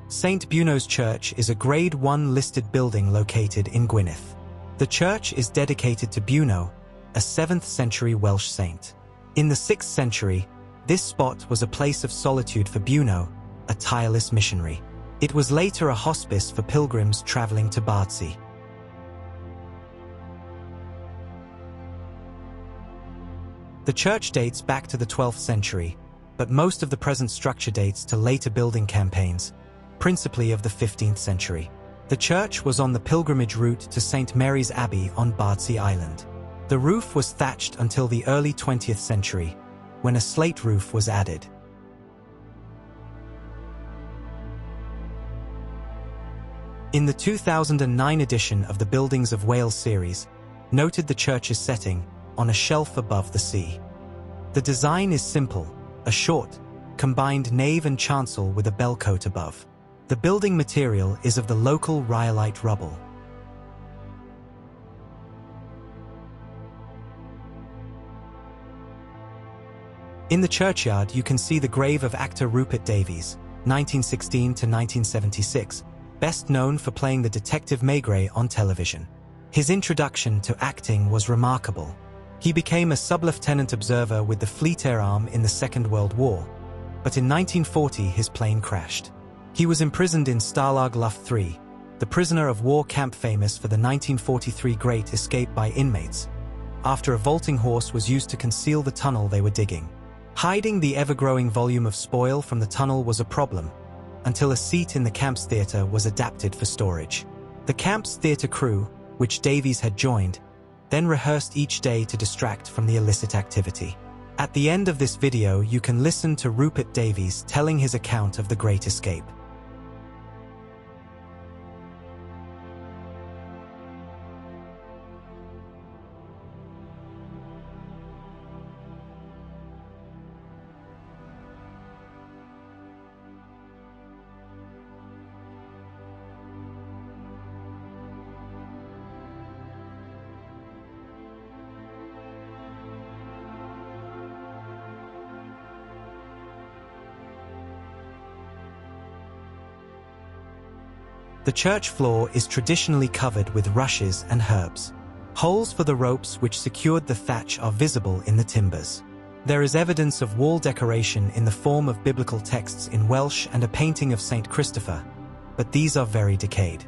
St. Beuno's Church is a Grade 1 listed building located in Gwynedd. The church is dedicated to Beuno, a 7th century Welsh saint. In the 6th century, this spot was a place of solitude for Beuno, a tireless missionary. It was later a hospice for pilgrims traveling to Bardsey. The church dates back to the 12th century, but most of the present structure dates to later building campaigns, principally of the 15th century. The church was on the pilgrimage route to St. Mary's Abbey on Bardsey Island. The roof was thatched until the early 20th century, when a slate roof was added. In the 2009 edition of the Buildings of Wales series, noted the church's setting on a shelf above the sea. The design is simple, a short, combined nave and chancel with a bellcote above. The building material is of the local rhyolite rubble. In the churchyard you can see the grave of actor Rupert Davies, 1916 to 1976, best known for playing the detective Maigret on television. His introduction to acting was remarkable. He became a sub-lieutenant observer with the Fleet Air Arm in the Second World War, but in 1940 his plane crashed. He was imprisoned in Stalag Luft III, the prisoner of war camp famous for the 1943 Great Escape by inmates, after a vaulting horse was used to conceal the tunnel they were digging. Hiding the ever-growing volume of spoil from the tunnel was a problem, until a seat in the camp's theatre was adapted for storage. The camp's theatre crew, which Davies had joined, then rehearsed each day to distract from the illicit activity. At the end of this video you can listen to Rupert Davies telling his account of the Great Escape. The church floor is traditionally covered with rushes and herbs. Holes for the ropes which secured the thatch are visible in the timbers. There is evidence of wall decoration in the form of biblical texts in Welsh and a painting of Saint Christopher, but these are very decayed.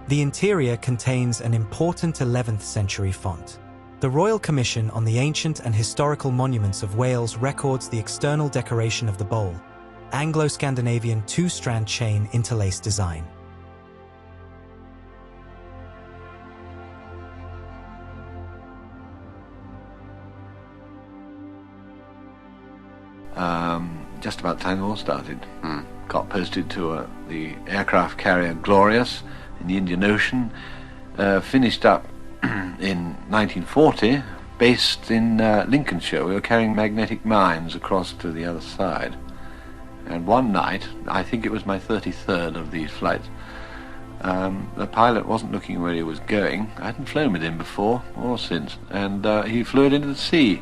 The interior contains an important 11th century font. The Royal Commission on the Ancient and Historical Monuments of Wales records the external decoration of the bowl, Anglo-Scandinavian two-strand chain interlace design. Just about time the war started. Got posted to the aircraft carrier Glorious in the Indian Ocean, finished up in 1940, based in Lincolnshire. We were carrying magnetic mines across to the other side. And one night, I think it was my 33rd of these flights, the pilot wasn't looking where he was going. I hadn't flown with him before or since, and he flew it into the sea.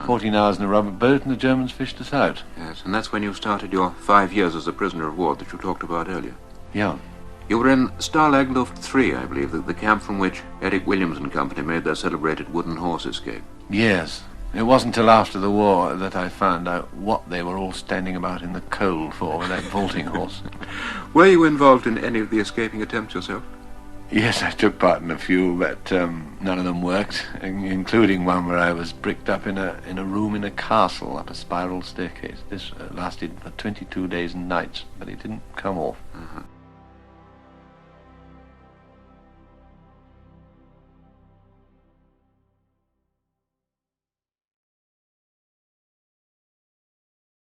14 hours in a rubber boat, and the Germans fished us out. Yes, and that's when you started your 5 years as a prisoner of war that you talked about earlier. Yeah. You were in Stalag Luft III, I believe, the camp from which Eric Williams and company made their celebrated wooden horse escape. Yes. It wasn't till after the war that I found out what they were all standing about in the cold for with that vaulting horse. Were you involved in any of the escaping attempts yourself? Yes, I took part in a few, but none of them worked, including one where I was bricked up in a room in a castle up a spiral staircase. This lasted for 22 days and nights, but it didn't come off.